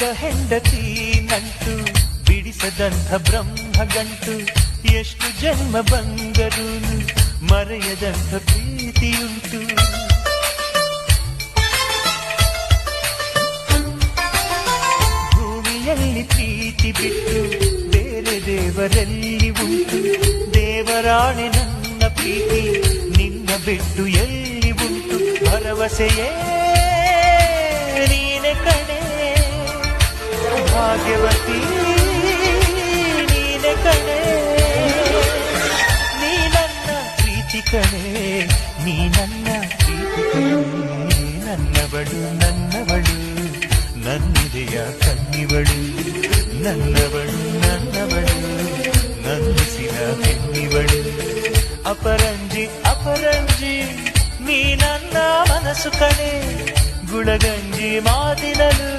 ಗಂಡ ಹೆಂಡತಿ ನಂಟು ಬಿಡಿಸದಂಥ ಬ್ರಹ್ಮಗಂಟು ಎಷ್ಟು ಜನ್ಮ ಬಂದರೂ ಮರೆಯದಂಥ ಪ್ರೀತಿಯುಂಟು ಭೂಮಿಯಲ್ಲಿ ಪ್ರೀತಿ ಬಿಟ್ಟು ಬೇರೆ ದೇವರಲ್ಲಿ ಉಂಟು ದೇವರಾಣೆ ನನ್ನ ಪ್ರೀತಿ ನಿನ್ನ ಬಿಟ್ಟು ಎಲ್ಲಿ ಉಂಟು ಭರವಸೆಯೇ ನೀನೆ ಕಣೆ ಭಾಗ್ಯವತಿ ನೀನೆ ಕಣೆ ನೀ ನನ್ನ ಪ್ರೀತಿ ಕಣೆ ನೀ ನನ್ನ ಪ್ರೀತಿ ಕಣೆ ನನ್ನವಳು ನನ್ನಿದೆಯ ಕಣ್ಣಿವಳು ನನ್ನವಳು ನಂದಿಸಿನ ಹೆಣ್ಣಿವಳು ಅಪರಂಜಿ ನೀ ನನ್ನ ಮನಸ್ಸು ಕಣೆ ಗುಳಗಂಜಿ ಮಾತಿನಲು